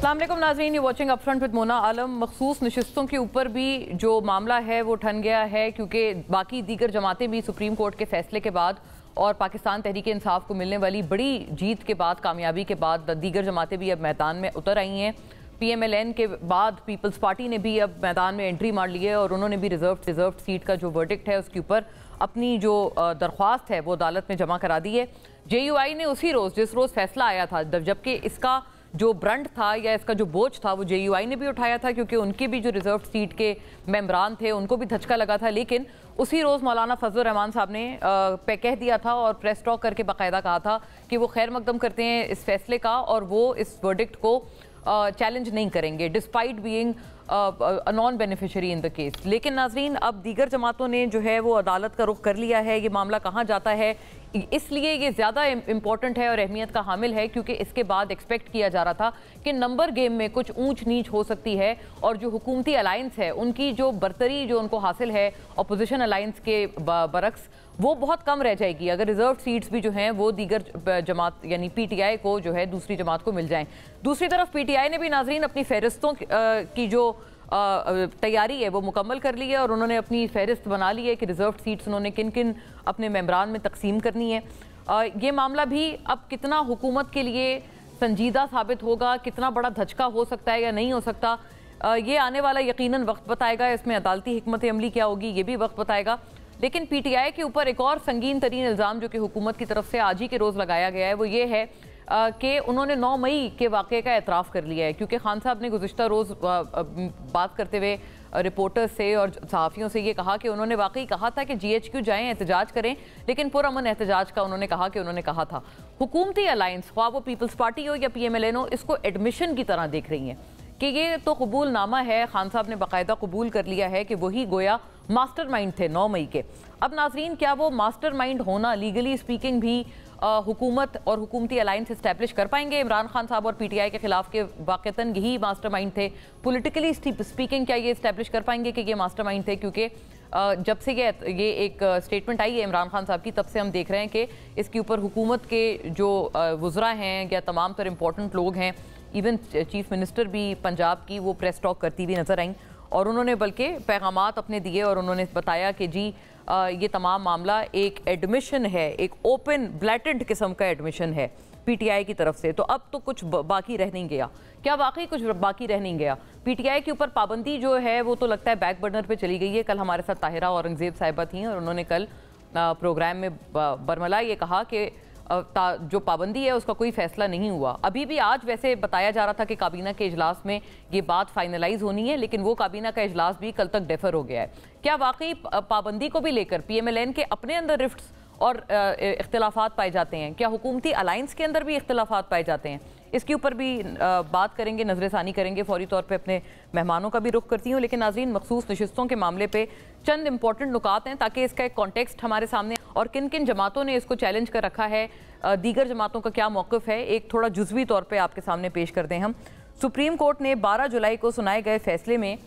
अस्सलाम वालेकुम नाज़रीन, you watching upfront with Mona Alam. मखसूस नशिस्तों के ऊपर भी जो मामला है वो ठन गया है, क्योंकि बाकी दीगर जमातें भी सुप्रीम कोर्ट के फैसले के बाद और पाकिस्तान तहरीक इंसाफ को मिलने वाली बड़ी जीत के बाद, कामयाबी के बाद, दीगर जमातें भी अब मैदान में उतर आई हैं। PMLN के बाद पीपल्स पार्टी ने भी अब मैदान में एंट्री मार ली है और उन्होंने भी रिजर्व सीट का जो वर्डिक्ट है उसके ऊपर अपनी जो दरख्वास्त है वो अदालत में जमा करा दी है। JUI ने उसी रोज़, जिस रोज़ फैसला आया था, जबकि इसका जो ब्रंट था या इसका जो बोझ था वो JUI ने भी उठाया था, क्योंकि उनके भी जो रिजर्व सीट के मेंबरान थे उनको भी धचका लगा था। लेकिन उसी रोज़ मौलाना फजल रहमान साहब ने कह दिया था और प्रेस टॉक करके बाकायदा कहा था कि वो खैर मकदम करते हैं इस फैसले का और वो इस वर्डिक्ट को चैलेंज नहीं करेंगे despite being a non beneficiary in the case. लेकिन नाजरीन, अब दीगर जमातों ने जो है वो अदालत का रुख कर लिया है। ये मामला कहाँ जाता है, इसलिए ये ज़्यादा इम्पॉर्टेंट है और अहमियत का हामिल है, क्योंकि इसके बाद एक्सपेक्ट किया जा रहा था कि नंबर गेम में कुछ ऊंच नीच हो सकती है और जो हुकूमती अलायंस है उनकी जो बरतरी जो उनको हासिल है अपोजिशन अलायंस के बरक्स, वो बहुत कम रह जाएगी अगर रिजर्व सीट्स भी जो हैं वो दीगर जमात यानी PTI को जो है दूसरी जमात को मिल जाएं। दूसरी तरफ PTI ने भी नाजरीन अपनी फहरिस्तों की जो तैयारी है वो मुकम्मल कर ली है और उन्होंने अपनी फहरिस्त बना ली है कि रिजर्व सीट्स उन्होंने किन किन अपने मेंबरान में तकसीम करनी है। ये मामला भी अब कितना हुकूमत के लिए संजीदा साबित होगा, कितना बड़ा धचका हो सकता है या नहीं हो सकता, ये आने वाला यकीनन वक्त बताएगा। इसमें अदालती हिकमत अमली क्या होगी ये भी वक्त बताएगा। लेकिन PTI के ऊपर एक और संगीन तरीन इल्ज़ाम जो कि हुकूमत की तरफ से आज ही के रोज़ लगाया गया है वो ये है कि उन्होंने 9 मई के वाक़े का एतराफ़ कर लिया है, क्योंकि खान साहब ने गुज़िश्ता रोज़ बात करते हुए रिपोर्टर्स से और सहाफ़ियों से ये कहा कि उन्होंने वाकई कहा था कि GHQ जाएँ एहतजाज करें, लेकिन पुरअमन एहतजाज का उन्होंने कहा था। हुकूमती अलायंस, ख्वाह वो पीपल्स पार्टी हो या PMLN हो, इसको एडमिशन की तरह देख रही हैं कि ये तो कबूल नामा है। खान साहब ने बाकायदा कबूल कर लिया है कि वही गोया मास्टरमाइंड थे 9 मई के। अब नाजरीन, क्या वो मास्टरमाइंड होना लीगली स्पीकिंग भी हुकूमत और हुकूमती अलायंस इस्टेब्लिश कर पाएंगे? इमरान खान साहब और PTI के खिलाफ के वाक़तन यही मास्टरमाइंड थे। पॉलिटिकली स्पीकिंग क्या ये इस्टेब्लिश कर पाएंगे कि ये मास्टरमाइंड थे? क्योंकि जब से ये एक स्टेटमेंट आई है इमरान खान साहब की, तब से हम देख रहे हैं कि इसके ऊपर हुकूमत के जो वज़रा हैं या तमाम तर इम्पोर्टेंट लोग हैं, इवन चीफ मिनिस्टर भी पंजाब की, वो प्रेस टॉक करती हुई नजर आई और उन्होंने बल्कि पैगामात अपने दिए और उन्होंने बताया कि जी ये तमाम मामला एक एडमिशन है, एक ओपन ब्लैटेंट किस्म का एडमिशन है PTI की तरफ से। तो अब तो कुछ बाकी रह नहीं गया। क्या वाकई कुछ बाकी रह नहीं गया? PTI के ऊपर पाबंदी जो है वो तो लगता है बैक बर्नर पे चली गई है। कल हमारे साथ ताहिरा औरंगजेब साहिबा थी और उन्होंने कल प्रोग्राम में बरमला ये कहा कि जो पाबंदी है उसका कोई फैसला नहीं हुआ। अभी भी आज वैसे बताया जा रहा था कि काबीना के इजलास में ये बात फाइनलाइज होनी है, लेकिन वो काबीना का इजलास भी कल तक डेफर हो गया है। क्या वाकई पाबंदी को भी लेकर PMLN के अपने अंदर रिफ्ट्स और इख्तिलाफात पाए जाते हैं? क्या हुकूमती अलायंस के अंदर भी इख्तिलाफात पाए जाते हैं? इसके ऊपर भी बात करेंगे, नजरसानी करेंगे। फौरी तौर पे अपने मेहमानों का भी रुख करती हूँ। लेकिन नाज़रीन, मखसूस नशिस्तों के मामले पे चंद इंपॉर्टेंट नुकात हैं ताकि इसका एक कॉन्टेक्स्ट हमारे सामने और किन किन जमातों ने इसको चैलेंज कर रखा है, दीगर जमातों का क्या मौक़िफ़ है, एक थोड़ा जुज़वी तौर पर आपके सामने पेश कर दें हम। सुप्रीम कोर्ट ने 12 जुलाई को सुनाए गए फैसले में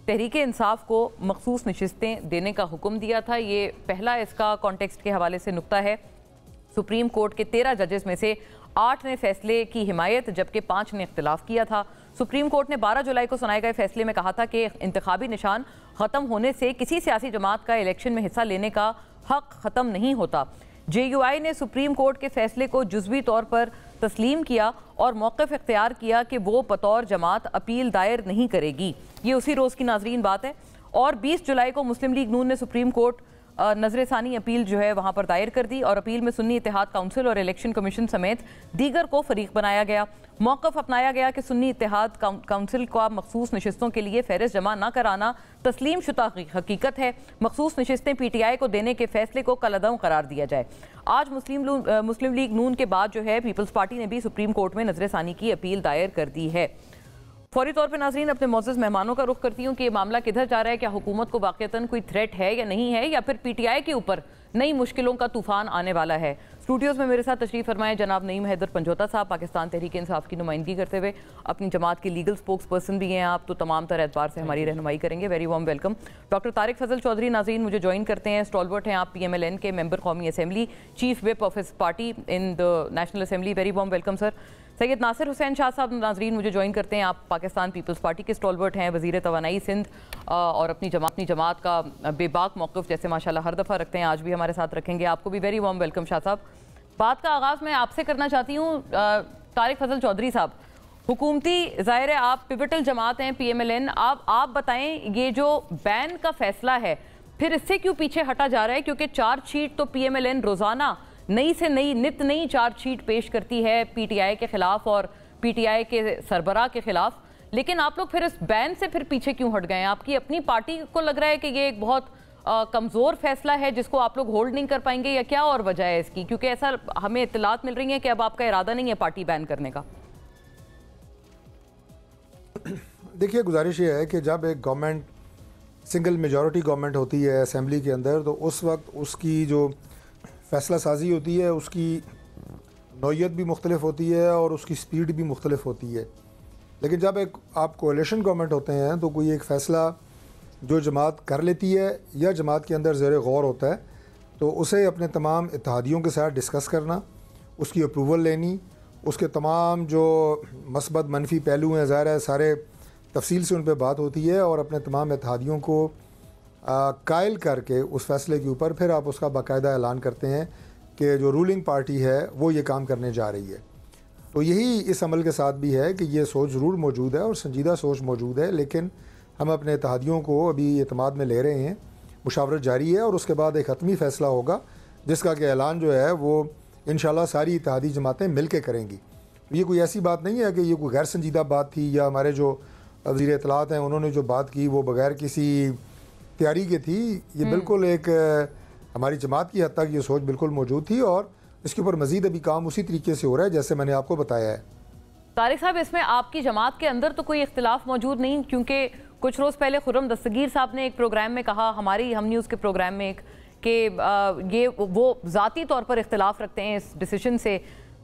तहरीक इंसाफ को मखसूस नशिस्तें देने का हुक्म दिया था। ये पहला इसका कॉन्टेक्स्ट के हवाले से नुक्ता है। सुप्रीम कोर्ट के 13 जजेस में से 8 ने फैसले की हिमायत जबकि 5 ने इख्तिलाफ किया था। सुप्रीम कोर्ट ने 12 जुलाई को सुनाए गए फैसले में कहा था कि इंतखाबी निशान ख़त्म होने से किसी सियासी जमात का इलेक्शन में हिस्सा लेने का हक ख़त्म नहीं होता। JUI ने सुप्रीम कोर्ट के फैसले को जुज़वी तौर पर तस्लीम किया और मौक़िफ़ इख्तियार किया कि वो बतौर जमात अपील दायर नहीं करेगी। ये उसी रोज़ की नाजरीन बात है। और 20 जुलाई को मुस्लिम लीग नून ने सुप्रीम कोर्ट नजरसानी अपील जो है वहाँ पर दायर कर दी और अपील में सुन्नी इत्तेहाद काउंसिल और इलेक्शन कमीशन समेत दीगर को फरीक बनाया गया। मौक़िफ़ अपनाया गया कि सुन्नी इत्तेहाद काउंसिल का मखसूस नशिस्तों के लिए फ़हरिस्त जमा न कराना तस्लीम शुदा हकीकत है। मखसूस नशिस्तें PTI को देने के फैसले को कलअदम करार दिया जाए। आज मुस्लिम लीग नून के बाद जो है पीपल्स पार्टी ने भी सुप्रीम कोर्ट में नजरसानी की अपील दायर कर दी है। फौरी तौर पर नाज़रीन, अपने मोअज़्ज़ज़ मेहमानों का रुख करती हूँ कि ये मामला किधर जा रहा है। क्या हुकूमत को वाक़तन कोई थ्रेट है या नहीं है, या फिर PTI के ऊपर नई मुश्किलों का तूफान आने वाला है? स्टूडियोज़ में मेरे साथ तशरीफ़ फरमाए जनाब नईम हैदर पंजोता साहब, पाकिस्तान तहरीक इंसाफ की नुमाइंदगी करते हुए अपनी जमात के लीगल स्पोक्स पर्सन भी हैं आप, तो तमाम तरह एतबार से हमारी रहनुमाई करेंगे। Very warm welcome. Doctor Tariq Fazal Chaudhry नाज़रीन मुझे ज्वाइन करते हैं, स्टॉलवर्ट हैं आप PMLN के, मेंबर कौमी assembly, chief whip of his party in the National Assembly. Very warm welcome sir. Syed Nasir Hussain Shah साहब नाजरीन मुझे ज्वाइन करते हैं। आप पाकिस्तान पीपल्स पार्टी के स्टॉलवर्ट हैं, वज़ीर तवानाई सिंध और अपनी जमात का बेबाक मौक़िफ़ जैसे माशाल्लाह हर दफ़ा रखते हैं, आज भी हमारे साथ रखेंगे। आपको भी वेरी वार्म वेलकम शाह साहब। बात का आगाज़ मैं आपसे करना चाहती हूँ तारिक फजल चौधरी साहब, हुकूमती ज़ाहिर है आप पिवटल जमात हैं PMLN, आप बताएं ये जो बैन का फैसला है फिर इससे क्यों पीछे हटा जा रहा है? क्योंकि चार्जशीट तो PMLN रोज़ाना नई से नई नित नई चार्जशीट पेश करती है PTI के खिलाफ और PTI के सरबराह के खिलाफ, लेकिन आप लोग फिर इस बैन से फिर पीछे क्यों हट गए हैं? आपकी अपनी पार्टी को लग रहा है कि ये एक बहुत कमज़ोर फैसला है जिसको आप लोग होल्ड नहीं कर पाएंगे, या क्या और वजह है इसकी? क्योंकि ऐसा हमें इत्तलात मिल रही है कि अब आपका इरादा नहीं है पार्टी बैन करने का। देखिए, गुजारिश ये है कि जब एक गवर्नमेंट सिंगल मेजॉरिटी गवर्नमेंट होती है असेंबली के अंदर, तो उस वक्त उसकी जो फ़ैसला साजी होती है उसकी नौइयत भी मुख्तलिफ होती है और उसकी स्पीड भी मुख्तलिफ होती है। लेकिन जब एक आप कोalition गवर्नमेंट होते हैं तो कोई एक फ़ैसला जो जमात कर लेती है या जमात के अंदर ज़ेर गौर होता है, तो उसे अपने तमाम इत्तेहादियों के साथ डिस्कस करना, उसकी अप्रूवल लेनी, उसके तमाम जो मस्बत मनफी पहलू हैं ज़ाहिर है सारे तफसील से उन पर बात होती है और अपने तमाम इत्तेहादियों को कायल करके उस फैसले के ऊपर फिर आप उसका बाकायदा ऐलान करते हैं कि जो रूलिंग पार्टी है वो ये काम करने जा रही है। तो यही इस अमल के साथ भी है कि ये सोच ज़रूर मौजूद है और संजीदा सोच मौजूद है, लेकिन हम अपने इत्तेहादियों को अभी एतमाद में ले रहे हैं, मुशावरत जारी है और उसके बाद एक हतमी फ़ैसला होगा जिसका कि ऐलान जो है वो इंशाल्लाह सारी इत्तेहादी जमातें मिल के करेंगी। ये कोई ऐसी बात नहीं है कि ये कोई गैर संजीदा बात थी या हमारे जो वज़ीर इत्तलात हैं उन्होंने जो बात की वो बगैर किसी तैयारी की थी। ये बिल्कुल एक हमारी जमात की हद तक ये सोच बिल्कुल मौजूद थी और इसके ऊपर मज़ीद अभी काम उसी तरीके से हो रहा है जैसे मैंने आपको बताया है। तारिक साहब, इसमें आपकी जमात के अंदर तो कोई इख्तिलाफ मौजूद नहीं, क्योंकि कुछ रोज़ पहले खुर्रम दस्तगीर साहब ने एक प्रोग्राम में कहा, हमारी हम न्यूज़ के प्रोग्राम में एक, कि ये वो ज़ाती तौर पर इख्तिलाफ रखते हैं इस डिसीजन से।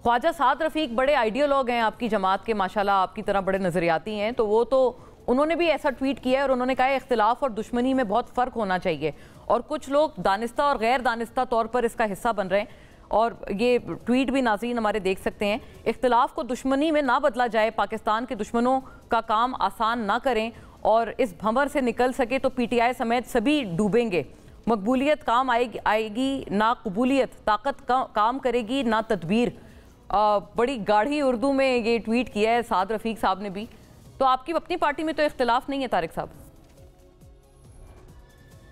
ख्वाजा साद रफ़ीक बड़े आइडियोलॉग हैं आपकी जमात के, माशाल्लाह आपकी तरह बड़े नज़रियाती हैं, तो वो तो उन्होंने भी ऐसा ट्वीट किया है और उन्होंने कहा है इख्तिलाफ और दुश्मनी में बहुत फ़र्क होना चाहिए, और कुछ लोग दानिस्ता और गैर दानिस्ता तौर पर इसका हिस्सा बन रहे हैं। और ये ट्वीट भी नाज़रीन हमारे देख सकते हैं, इख्तिलाफ को दुश्मनी में ना बदला जाए, पाकिस्तान के दुश्मनों का काम आसान ना करें और इस भंवर से निकल सके तो PTI समेत सभी डूबेंगे। मकबूलियत काम आएगी ना कबूलियत, ताकत काम करेगी ना तदबीर। बड़ी गाढ़ी उर्दू में ये ट्वीट किया है साद रफ़ीक साहब ने भी। तो आपकी अपनी पार्टी में तो इख्तिलाफ नहीं है तारिक साहब?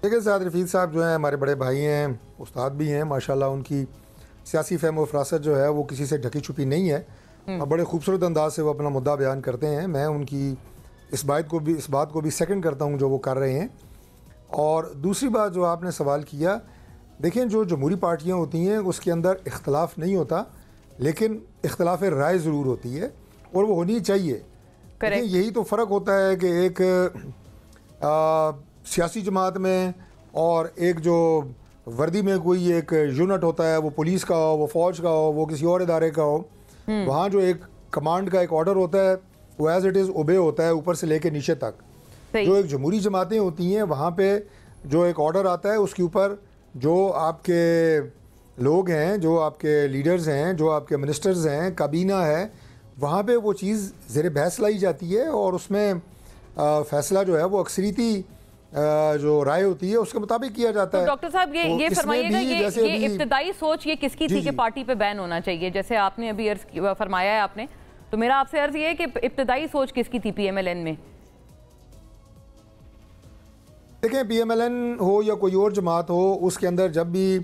देखिए, साद रफ़ीक साहब जो हैं हमारे बड़े भाई हैं, उस्ताद भी हैं माशाल्लाह, उनकी सियासी फ़हम व फ़रासत जो है वो किसी से ढकी छुपी नहीं है और बड़े खूबसूरत अंदाज से वो अपना मुद्दा बयान करते हैं। मैं उनकी इस बात को भी सेकंड करता हूँ जो वो कर रहे हैं। और दूसरी बात जो आपने सवाल किया, देखें जो जमहूरी पार्टियाँ होती हैं उसके अंदर इख्तलाफ नहीं होता, लेकिन इख्तलाफ राय ज़रूर होती है और वो होनी चाहिए। यही तो फ़र्क होता है कि एक सियासी जमात में और एक जो वर्दी में कोई एक यूनिट होता है, वो पुलिस का हो, वो फ़ौज का हो, वो किसी और इदारे का हो, वहाँ जो एक कमांड का एक ऑर्डर होता है वो एज इट इज़ ओबे होता है ऊपर से लेके नीचे तक। जो एक जमहूरी जमातें होती हैं वहाँ पे जो एक ऑर्डर आता है उसके ऊपर जो आपके लोग हैं, जो आपके लीडर्स हैं, जो आपके मिनिस्टर्स हैं, काबीना है, वहाँ पे वो चीज़ ज़ेर बहस लाई जाती है और उसमें फ़ैसला जो है वो अक्सरीती जो राय होती है उसके मुताबिक किया जाता है। डॉक्टर साहब ये फरमाइएगा, ये इब्तिदाई सोच ये किसकी थी कि पार्टी पे बैन होना चाहिए, जैसे आपने अभी अर्ज फरमाया है आपने, तो मेरा आपसे अर्ज ये है कि इब्तिदाई सोच किसकी थी PMLN में? देखें, PMLN हो या कोई और जमात हो, उसके अंदर जब भी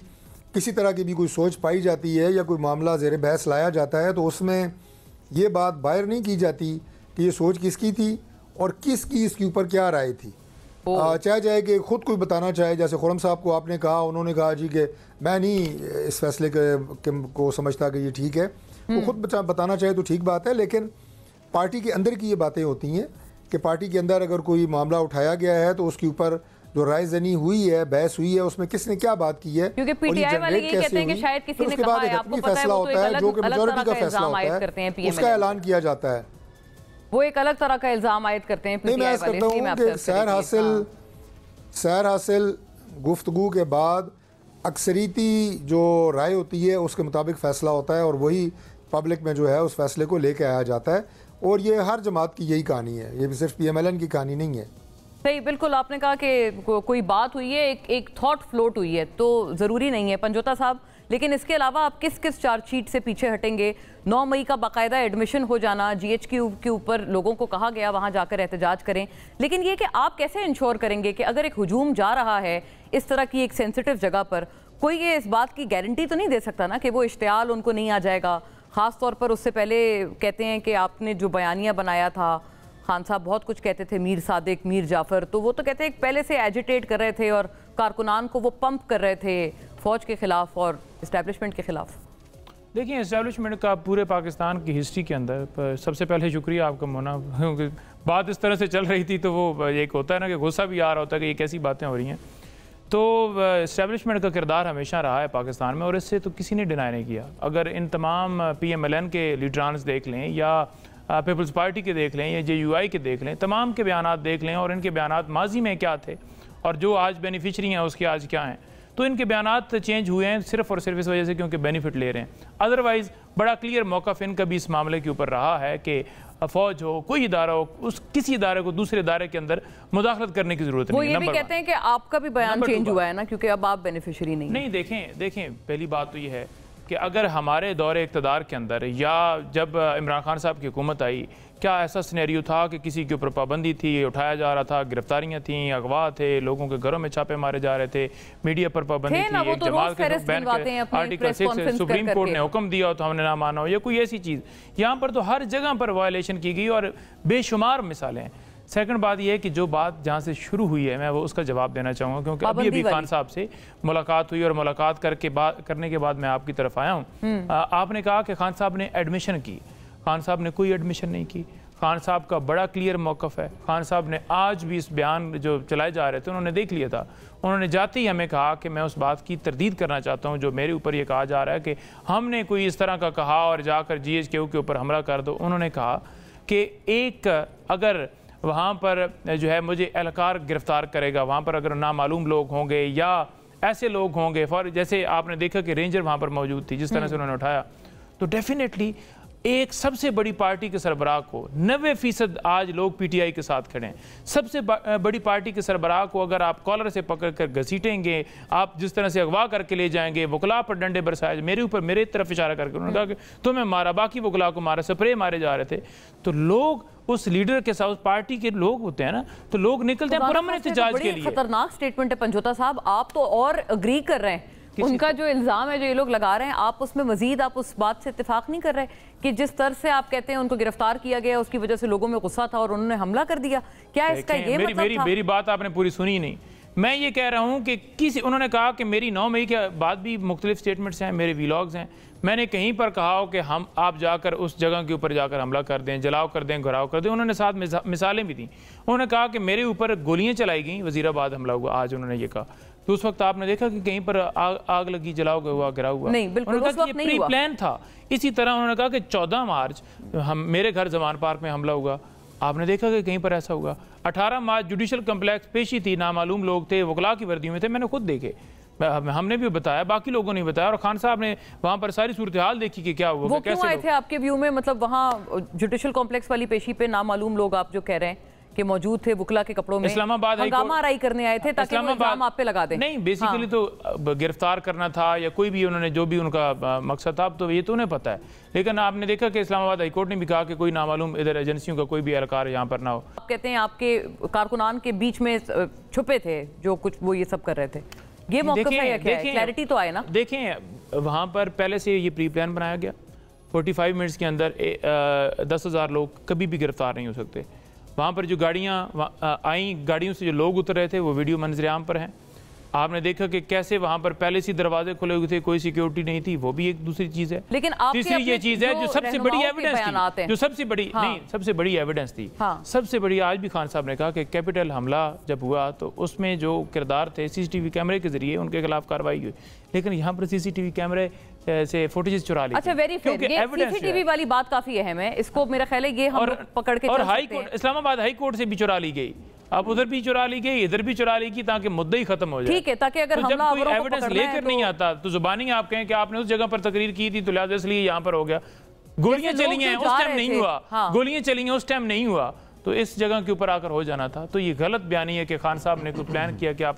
किसी तरह की भी कोई सोच पाई जाती है या कोई मामला ज़ेर बहस लाया जाता है तो उसमें ये बात बाहर नहीं की जाती कि ये सोच किसकी थी और किसकी इसके ऊपर क्या राय थी। चाहे कि ख़ुद कोई बताना चाहे, जैसे खुर्रम साहब को आपने कहा, उन्होंने कहा जी कि मैं नहीं इस फैसले को समझता कि ये ठीक है, वो खुद बताना चाहे तो ठीक बात है, लेकिन पार्टी के अंदर की ये बातें होती हैं कि पार्टी के अंदर अगर कोई मामला उठाया गया है तो उसके ऊपर जो राय जनी हुई है, बहस हुई है, उसमें किसने क्या बात की है, क्योंकि PTI वाले ये कहते हैं कि शायद किसी ने कहा है, आपको पता है, वो तो एक अलग तरह का इल्जाम आयद करते हैं PMLN, उसका ऐलान किया जाता है, वो एक अलग तरह का इल्जाम आयद करते हैं PTI वाले। सैर हासिल गुफ्तगू के बाद अक्सरीती जो राय होती है उसके मुताबिक फ़ैसला होता है और वही पब्लिक में जो है उस फैसले को लेके आया जाता है। और ये हर जमात की यही कहानी है, ये सिर्फ PMLN की कहानी नहीं है। सही, बिल्कुल। आपने कहा कि कोई बात हुई है, एक थॉट फ्लोट हुई है, तो ज़रूरी नहीं है पंजोता साहब। लेकिन इसके अलावा आप किस किस चार्जशीट से पीछे हटेंगे? 9 मई का बाकायदा एडमिशन हो जाना, GHQ के ऊपर लोगों को कहा गया वहाँ जाकर एहतजाज करें, लेकिन ये कि आप कैसे इंश्योर करेंगे कि अगर एक हुजूम जा रहा है इस तरह की एक सेंसिटिव जगह पर, कोई ये इस बात की गारंटी तो नहीं दे सकता ना कि वो इश्तियाल उनको नहीं आ जाएगा? ख़ास तौर पर उससे पहले कहते हैं कि आपने जो बयानिया बनाया था, खान साहब बहुत कुछ कहते थे, मीर सादिक, मीर जाफ़र, तो वो तो कहते हैं पहले से एजिटेट कर रहे थे और कारकुनान को वो पंप कर रहे थे फ़ौज के ख़िलाफ़ और इस्टेब्लिशमेंट के ख़िलाफ़। देखिए, इस्टेब्लिशमेंट का पूरे पाकिस्तान की हिस्ट्री के अंदर सबसे पहले शुक्रिया आपका मोना, क्योंकि बात इस तरह से चल रही थी तो वो एक होता है ना कि गुस्सा भी आ रहा होता है कि ये कैसी बातें हो रही हैं। तो इस्टेब्लिशमेंट का किरदार हमेशा रहा है पाकिस्तान में और इससे तो किसी ने डिनाई नहीं किया। अगर इन तमाम PMLN के लीडरान्स देख लें या पीपल्स पार्टी के देख लें या JUI के देख लें, तमाम के बयानात देख लें और इनके बयानात माजी में क्या थे और जो आज बेनिफिशरी हैं उसके आज क्या हैं, तो इनके बयानात चेंज हुए हैं सिर्फ और सिर्फ इस वजह से क्योंकि बेनिफिट ले रहे हैं। अदरवाइज़ बड़ा क्लियर मौक़िफ़ इनका भी इस मामले के ऊपर रहा है कि फ़ौज हो, कोई इदारा हो, उस किसी इदारे को दूसरे इदारे के अंदर मुदाखलत करने की जरूरत नहीं है। वो ये भी कहते हैं कि आपका भी बयान चेंज हुआ है ना, क्योंकि अब आप बेनिफिशरी नहीं। देखें पहली बात तो ये है कि अगर हमारे दौरे इक़्तिदार के अंदर या जब इमरान खान साहब की हुकूमत आई, क्या ऐसा सिनेरियो था कि किसी के ऊपर पाबंदी थी, उठाया जा रहा था, गिरफ्तारियां थी, अगवा थे, लोगों के घरों में छापे मारे जा रहे थे, मीडिया पर पाबंदी थी, एक जमात के बैन के आर्टिकल 6 सुप्रीम कोर्ट ने हुक्म दिया तो हमने ना माना हो, या कोई ऐसी चीज़। यहाँ पर तो हर जगह पर वायलेशन की गई और बेशुमार मिसालें हैं। सेकंड बात यह है कि जो बात जहाँ से शुरू हुई है मैं वो उसका जवाब देना चाहूँगा, क्योंकि अभी खान साहब से मुलाकात हुई और मुलाकात करने के बाद मैं आपकी तरफ आया हूँ। आपने कहा कि खान साहब ने एडमिशन की। खान साहब ने कोई एडमिशन नहीं की। खान साहब का बड़ा क्लियर मौक़िफ़ है। खान साहब ने आज भी इस बयान जो चलाए जा रहे थे उन्होंने देख लिया था। उन्होंने जाते ही हमें कहा कि मैं उस बात की तरदीद करना चाहता हूँ जो मेरे ऊपर ये कहा जा रहा है कि हमने कोई इस तरह का कहा और जाकर GHQ के ऊपर हमला कर दो। उन्होंने कहा कि एक अगर वहाँ पर जो है मुझे एहलकार गिरफ्तार करेगा, वहाँ पर अगर नामालूम लोग होंगे या ऐसे लोग होंगे, फॉर जैसे आपने देखा कि रेंजर वहाँ पर मौजूद थी, जिस तरह से उन्होंने उठाया, तो डेफिनेटली एक सबसे बड़ी पार्टी के सरबराह को 90% आज लोग PTI के साथ खड़े हैं। सबसे बड़ी पार्टी के सरबराह को अगर आप कॉलर से पकड़ कर घसीटेंगे, आप जिस तरह से अगवा करके ले जाएंगे, वकला पर डंडे बरसाए, मेरे तरफ इशारा करके उन्होंने कहा कि तुम्हें मारा, बाकी वकला को मारा, स्प्रे मारे जा रहे थे, तो लोग उस लीडर के साथ, उस पार्टी के लोग होते हैं ना, तो लोग निकलते हैं पुरअमन एहतजाज के लिए। खतरनाक स्टेटमेंट है पंजोता साहब, आप तो और अग्री कर रहे हैं उनका जो इल्ज़ाम है जो ये लोग लगा रहे हैं, आप उसमें मजीद आप उस बात से इत्तेफाक नहीं कर रहे कि जिस तरह से आप कहते हैं उनको गिरफ्तार किया गया उसकी वजह से लोगों में गुस्सा था और उन्होंने हमला कर दिया। क्या इसका ये मतलब था? मेरी बात आपने पूरी सुनी नहीं। मैं ये कह रहा हूँ कि उन्होंने कहा कि मेरी 9 मई के बाद भी मुख्तलिफ स्टेटमेंट्स हैं, मेरे व्लॉग्स हैं। मैंने कहीं पर कहा हो कि आप जाकर उस जगह के ऊपर जाकर हमला कर दें, जलाओ कर दें, घराव कर दें। उन्होंने साथ मिसालें भी दी। उन्होंने कहा कि मेरे ऊपर गोलियां चलाई गई, वजीराबाद हमला हुआ, आज उन्होंने ये कहा। तो उस वक्त आपने देखा कि कहीं पर आग लगी, जलाओ हुआ, गिरा हुआ? नहीं, बिल्कुल उन्होंने कहा कि ये प्री प्लान था। इसी तरह उन्होंने कहा कि 14 मार्च मेरे घर जमान पार्क में हमला हुआ, आपने देखा कि कहीं पर ऐसा हुआ। 18 मार्च जुडिशल कम्प्लेक्स पेशी थी, नामालूम लोग थे, वकला की वर्दी में थे, मैंने खुद देखे, हमने भी बताया, बाकी लोगों ने बताया, और खान साहब ने वहाँ पर सारी सूरत हाल देखी कि क्या हुआ। वो क्यों आए थे आपके व्यू में? मतलब वहाँ जुडिशल कॉम्प्लेक्स वाली पेशी पे नामालूम लोग आप जो कह रहे हैं कि मौजूद थे वकला के कपड़ों में, इस्लामाबाद हंगामा आराई करने आए थे ताकि वो इल्जाम आप पे लगा दें? नहीं, बेसिकली तो गिरफ्तार करना था या कोई भी उन्होंने जो भी उनका मकसद था, तो ये तो उन्हें पता है। लेकिन आपने देखा कि इस्लामाबाद हाई कोर्ट ने भी कहा कि कोई नामालूम इधर एजेंसियों का कोई भी एहलकार यहाँ पर ना हो। आप कहते हैं आपके कारकुनान के बीच में छुपे थे जो कुछ वो ये सब कर रहे थे, ये मौक़िफ़ है या क्या है? क्लैरिटी तो आए ना। देखें, वहाँ पर पहले से ये प्री प्लान बनाया गया। 45 मिनट्स के अंदर 10,000 लोग कभी भी गिरफ्तार नहीं हो सकते। वहाँ पर जो गाड़ियाँ आई, गाड़ियों से जो लोग उतर रहे थे, वो वीडियो मंजर-ए-आम पर हैं। आपने देखा कि कैसे वहाँ पर पहले से दरवाजे खुले हुए थे, कोई सिक्योरिटी नहीं थी, वो भी एक दूसरी चीज़ है। लेकिन तीसरी ये चीज़ है जो सबसे बड़ी एविडेंस थी, जो सबसे बड़ी नहीं, सबसे बड़ी एविडेंस थी, सबसे बड़ी आज भी खान साहब ने कहा कि कैपिटल हमला जब हुआ तो उसमें जो किरदार थे CCTV कैमरे के जरिए उनके खिलाफ कार्रवाई हुई, लेकिन यहाँ पर CCTV कैमरे से फुटेजेस चुरा ली। अच्छा, वेरी फेयर, ये CCTV वाली बात काफी अहम है, इसको मेरा ख्याल है ये हम पकड़ के, और high court, Islamabad high court से भी चुरा ली गई, अब उधर भी चुरा ली गई, इधर भी चुरा ली गई, ताकि मुद्दा ही खत्म हो जाए। ठीक है, ताकि अगर तो जब कोई एविडेंस लेकर नहीं आता तो जुबानी आप कहें कि आपने उस जगह पर तकरीर की थी तो लिहाजा इसलिए यहाँ पर हो गया, गोलियां चली हैं उस टाइम नहीं हुआ, हाँ। गोलियां चली हैं उस टाइम नहीं हुआ, तो इस जगह के ऊपर आकर हो जाना था। तो ये गलत बयानी है कि खान साहब ने कोई प्लान किया कि आप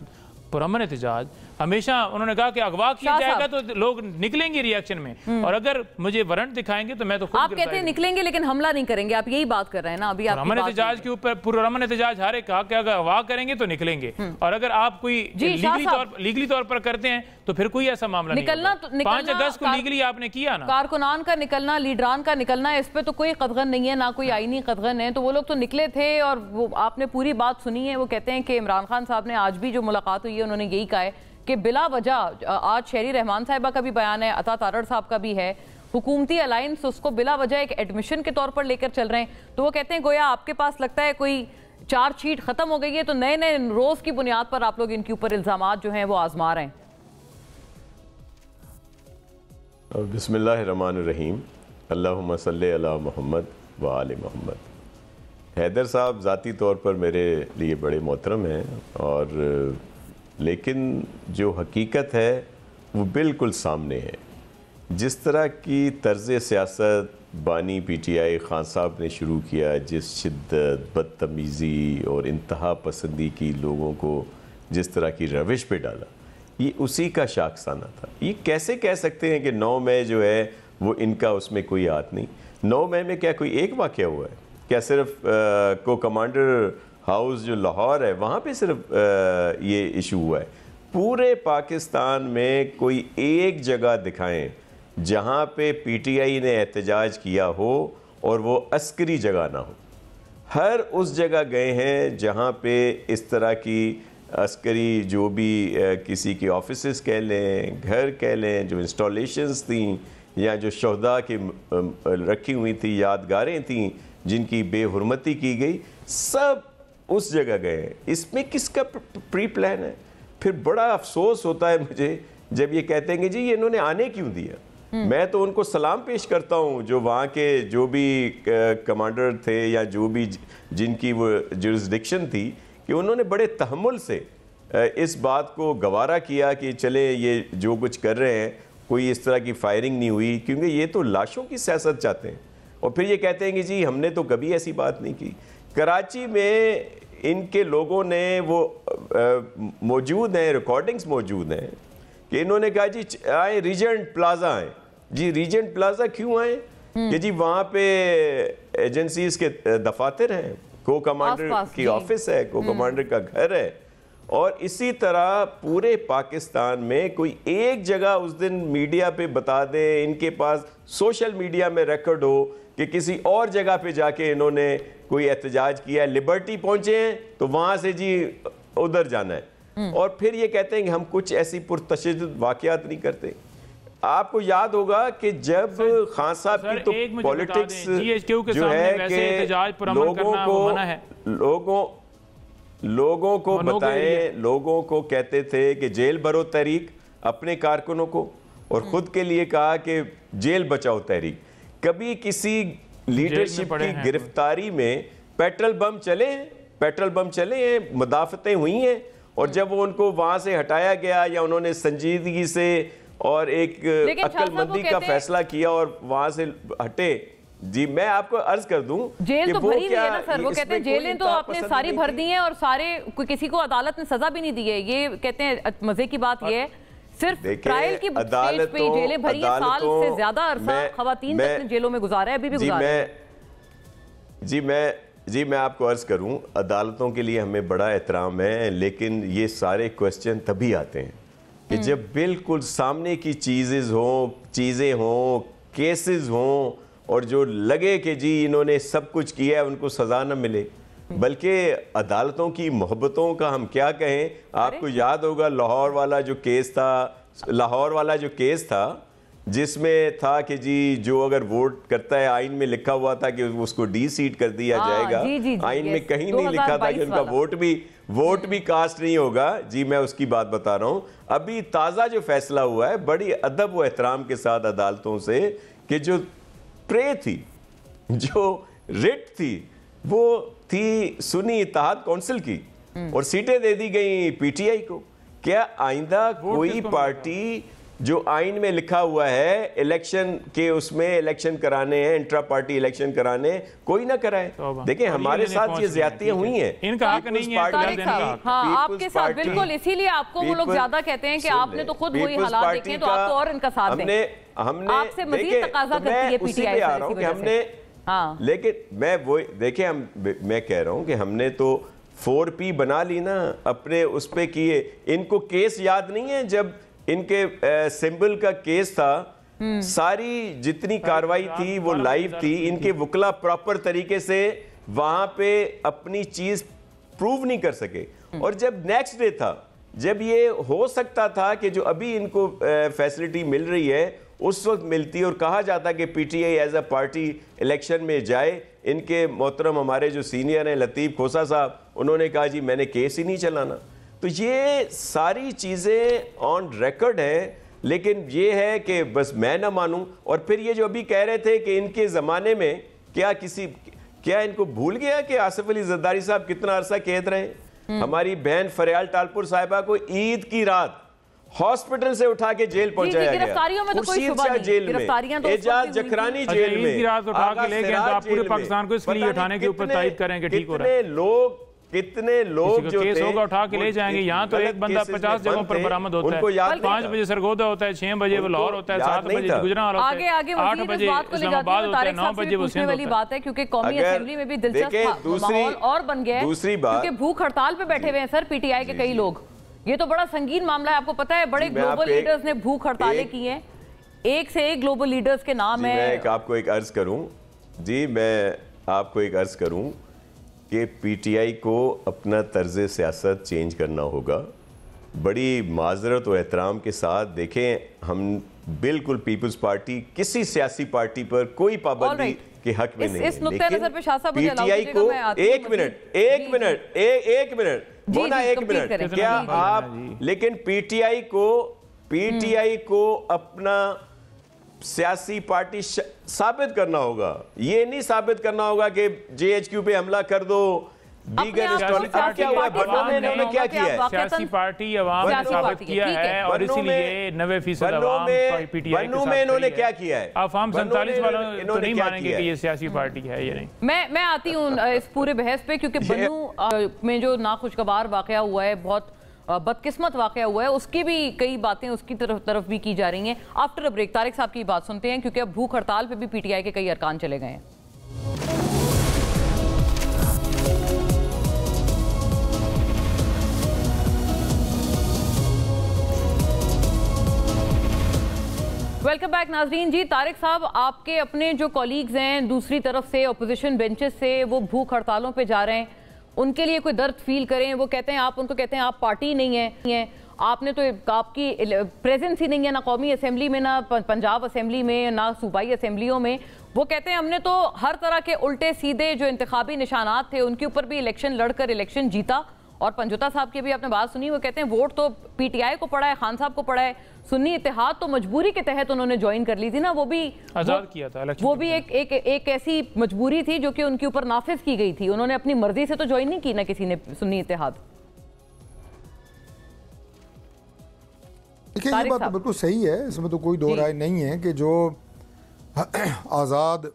पुरअमन एहतजाज, हमेशा उन्होंने कहा कि अगवा किया जाएगा तो लोग निकलेंगे रिएक्शन में, और अगर मुझे वारंट दिखाएंगे तो मैं तो खुद आप कहते हैं निकलेंगे लेकिन हमला नहीं करेंगे, आप यही बात कर रहे हैं ना अभी। पुरअमन एहतजाज के ऊपर पुरअमन एहतजाज हर एक कहा कि अगर अगवा करेंगे तो निकलेंगे, और अगर आप कोई लीगली तौर पर करते हैं तो फिर कोई ऐसा मामला निकलना, नहीं। 5 अगस्त को लीगली आपने किया ना, कारकुनान का निकलना, लीडरान का निकलना, इस पे तो कोई कदगन नहीं है, ना कोई आईनी कदगन है, तो वो लोग तो निकले थे और वो आपने पूरी बात सुनी है। वो कहते हैं कि इमरान खान साहब ने आज भी जो मुलाकात हुई है उन्होंने यही कहा है कि बिला वजह, आज शहरी रहमान साहिबा का भी बयान है, अता तारड़ साहब का भी है, हुकूमती अलायंस उसको बिला वजह एक एडमिशन के तौर पर लेकर चल रहे हैं। तो वो कहते हैं गोया आपके पास लगता है कोई चार्जशीट खत्म हो गई है तो नए नए रोज की बुनियाद पर आप लोग इनके ऊपर इल्जामात जो हैं वो आजमा रहे हैं। बिस्मिल्लाहिर्रहमानिर्रहीम, अल्लाहुम्मा सल्ली अला मोहम्मद व आले मोहम्मद। हैदर साहब ज़ाती तौर पर मेरे लिए बड़े मोहतरम हैं, और लेकिन जो हकीकत है वो बिल्कुल सामने है। जिस तरह की तर्ज़ सियासत बानी PTI खान साहब ने शुरू किया, जिस शिद्दत, बदतमीज़ी और इंतहा पसंदी की लोगों को जिस तरह की रविश पे डाला, ये उसी का शाखसाना था। ये कैसे कह सकते हैं कि 9 मई जो है वो इनका उसमें कोई हाथ नहीं? 9 मई में क्या कोई एक वाक़या हुआ है? क्या सिर्फ को कमांडर हाउस जो लाहौर है वहाँ पे सिर्फ ये इशू हुआ है? पूरे पाकिस्तान में कोई एक जगह दिखाएं जहाँ पे PTI ने एहतजाज किया हो और वो अस्करी जगह ना हो। हर उस जगह गए हैं जहाँ पे इस तरह की अस्करी जो भी किसी के ऑफिसेस कह लें, घर कह लें, जो इंस्टॉलेशंस थी या जो शहदा की रखी हुई थी यादगारें थी जिनकी बेहुरमती की गई, सब उस जगह गए। इसमें किसका प्री प्लान है? फिर बड़ा अफसोस होता है मुझे जब ये कहते हैं कि जी ये इन्होंने आने क्यों दिया। मैं तो उनको सलाम पेश करता हूँ जो वहाँ के जो भी कमांडर थे या जो भी जिनकी वो जुरिस्डिक्शन थी, कि उन्होंने बड़े तहम्मुल से इस बात को गवारा किया कि चले ये जो कुछ कर रहे हैं कोई इस तरह की फायरिंग नहीं हुई, क्योंकि ये तो लाशों की सियासत चाहते हैं। और फिर ये कहते हैं कि जी हमने तो कभी ऐसी बात नहीं की। कराची में इनके लोगों ने वो मौजूद हैं, रिकॉर्डिंग्स मौजूद हैं कि इन्होंने कहा जी आए रीजेंट प्लाजा आए। जी रीजेंट प्लाजा क्यों आए? कि जी वहाँ पे एजेंसीज के दफातर हैं, को कमांडर की ऑफिस है, को कमांडर का घर है। और इसी तरह पूरे पाकिस्तान में कोई एक जगह उस दिन मीडिया पे बता दें, इनके पास सोशल मीडिया में रिकॉर्ड हो कि किसी और जगह पे जाके इन्होंने कोई एहतजाज किया है। लिबर्टी पहुंचे हैं तो वहां से जी उधर जाना है, और फिर ये कहते हैं कि हम कुछ ऐसी पुरतशद्दुद वाक़यात नहीं करते। आपको याद होगा कि जब खान साहब की तो पॉलिटिक्स जो है कि लोगों को बताएं, लोगों को कहते थे कि जेल भरो तहरीक अपने कारकुनों को, और खुद के लिए कहा कि जेल बचाओ तहरीक। कभी किसी लीडरशिप की गिरफ्तारी में पेट्रोल बम चले हैं, मुदाफतें हुई हैं, और जब वो उनको वहां से हटाया गया या उन्होंने संजीदगी से और एक अक्लमंदी का फैसला किया और वहां से हटे। जी मैं आपको अर्ज कर दूं, जेल तो भरी हुई है ना सर। वो कहते हैं जेलें तो आपने सारी भर दी हैं और सारे किसी को अदालत ने सजा भी नहीं दी है। ये कहते हैं मजे की बात ये है सिर्फ ट्रायल की स्टेज पे जेलें भरी है, साल से ज्यादा अरसा खवातीन तक जेलों में गुजारा है, अभी भी गुजारा है। जी मैं आपको अर्ज करूं, अदालतों के लिए हमें बड़ा एहतराम है, लेकिन ये सारे क्वेश्चन तभी आते हैं कि जब बिल्कुल सामने की चीज़ें हों, केसेस हों, और जो लगे कि जी इन्होंने सब कुछ किया है उनको सज़ा न मिले। बल्कि अदालतों की मोहब्बतों का हम क्या कहें। आपको याद होगा लाहौर वाला जो केस था जिसमें था कि जी जो अगर वोट करता है, आइन में लिखा हुआ था कि उसको डी-सीट कर दिया जाएगा। जी, आइन में कहीं नहीं लिखा था कि उनका वोट भी कास्ट नहीं होगा। जी मैं उसकी बात बता रहा हूँ। अभी ताज़ा जो फैसला हुआ है बड़ी अदब व एहतराम के साथ अदालतों से कि जो ट्रे थी, जो रिट थी, वो थी सुन्नी इत्तेहाद काउंसिल की, और सीटें दे दी गई PTI को। क्या आइंदा कोई पार्टी जो आइन में लिखा हुआ है इलेक्शन के, उसमें इलेक्शन कराने हैं, इंट्रा पार्टी इलेक्शन कराने, कोई ना कराए। देखिए हमारे साथ ये ज्यादतियां हुई हैं, इनका हक नहीं है। हाँ, आपके साथ बिल्कुल, इसीलिए आपको वो लोग ज्यादा कहते हैं कि आपने तो खुद वही हालात देखे हैं, तो आपको और इनका साथ दें। हमने आपसे मजीद तकाजा करती है पीटीआई कि हमने, हाँ, लेकिन मैं वो देखिए, मैं कह रहा हूं कि हमने तो 4P बना ली ना, अपने उस पे किए। इनको केस याद नहीं है जब इनके सिंबल का केस था, सारी जितनी कार्रवाई थी वो लाइव थी, इनके वकला प्रॉपर तरीके से वहां पे अपनी चीज प्रूव नहीं कर सके। और जब नेक्स्ट डे था, जब ये हो सकता था कि जो अभी इनको फैसिलिटी मिल रही है उस वक्त मिलती और कहा जाता कि PTI as a party election में जाए। इनके मोहतरम हमारे जो सीनियर हैं लतीफ़ खोसा साहब, उन्होंने कहा जी मैंने केस ही नहीं चलाना। तो ये सारी चीज़ें ऑन रिकॉर्ड है, लेकिन ये है कि बस मैं ना मानूं। और फिर ये जो अभी कह रहे थे कि इनके ज़माने में क्या इनको भूल गया कि आसिफ अली जरदारी साहब कितना अरसा कैद रहे। हमारी बहन फरियाल टालपुर साहिबा को ईद की रात हॉस्पिटल से उठा के जेल पहुंचाया गया, खुर्शीद शाह जेल में, एजाज जखरानी जेल में, उठा के ले गए। तो आप पूरे पाकिस्तान को इसके लिए उठाने के ऊपर तायद करेंगे, ठीक हो रहा है। कितने लोग जो केस होगा उठा के ले जाएंगे। यहाँ तो एक बंदा 50 जगहों पर बरामद होता है। 5 बजे सरगोदा होता है, 6 बजे वो लाहौर होता है, 7 बजे गुजरात होता है, 8 बजे इस्लामाबाद होता है, 9 बजे वो सिंध होता है। बात है क्योंकि कौमी असेंबली में भी दिलचस्प माहौल और बन गया है। दूसरी बात, क्योंकि भूख हड़ताल पे बैठे हुए हैं सर पीटीआई के कई लोग। ये तो बड़ा संगीन मामला है, आपको पता है। बड़े ग्लोबल लीडर्स ने भूख हड़तालें की हैं, एक से एक ग्लोबल लीडर्स के नाम है। मैं आपको एक अर्ज करूं जी, मैं आपको एक अर्ज करूं कि पीटीआई को अपना तर्ज सियासत चेंज करना होगा। बड़ी माजरत और एहतराम के साथ देखें, हम बिल्कुल पीपल्स पार्टी किसी सियासी पार्टी पर कोई पाबंदी के हक में नहीं है। लेकिन पीटीआई को एक मिनट क्या आप, लेकिन पीटीआई को अपना सियासी पार्टी साबित करना होगा। ये नहीं साबित करना होगा कि जेएचक्यू पे हमला कर दो, दीगर क्या हुआ बन्नों में इन्होंने क्या किया है? सियासी पार्टी अवाम ने साबित किया है और इसीलिए 90% अवाम पीटीआई बन्नों में इन्होंने क्या किया है? अवाम 47 वालों तो नहीं मानेंगे कि ये सियासी पार्टी है ये नहीं। मैं आती हूँ इस पूरे बहस पे, क्योंकि बन्नू में जो नाखुशगवार वाकया हुआ है, बहुत बदकिस्मत वाकया हुआ है, उसकी भी कई बातें उसकी तरफ भी की जा रही हैं। आफ्टर अ ब्रेक तारिक साहब की बात सुनते हैं, क्योंकि अब भूख हड़ताल पे भी पीटीआई के कई अरकान चले गए हैं। वेलकम बैक नाजरीन जी। तारिक साहब, आपके अपने जो कॉलीग्स हैं दूसरी तरफ से, अपोजिशन बेंचेस से, वो भूख हड़तालों पे जा रहे हैं, उनके लिए कोई दर्द फील करें। वो कहते हैं, आप उनको कहते हैं आप पार्टी नहीं है, आपने तो आपकी प्रेजेंस ही नहीं है ना कौमी असेंबली में, ना पंजाब असेंबली में, ना सूबाई असेंबलियों में। वो कहते हैं हमने तो हर तरह के उल्टे सीधे जो इंतखाबी निशानात थे उनके ऊपर भी इलेक्शन लड़कर इलेक्शन जीता। और पंजोता साहब की भी आपने बात सुनी, वो कहते हैं वोट तो पीटीआई को पड़ा है, खान साहब को पड़ा है, सुन्नी इत्तेहाद तो मजबूरी के तहत उन्होंने ज्वाइन कर ली थी ना, वो भी आजाद किया था। वो भी एक ऐसी मजबूरी थी जो कि उनके ऊपर नाफिज की गई थी, उन्होंने अपनी मर्जी से तो ज्वाइन नहीं की ना किसी ने सुन्नी इत्तेहाद। देखिए ये बात तो बिल्कुल सही है, इसमें तो कोई दो राय नहीं है कि जो आज़ाद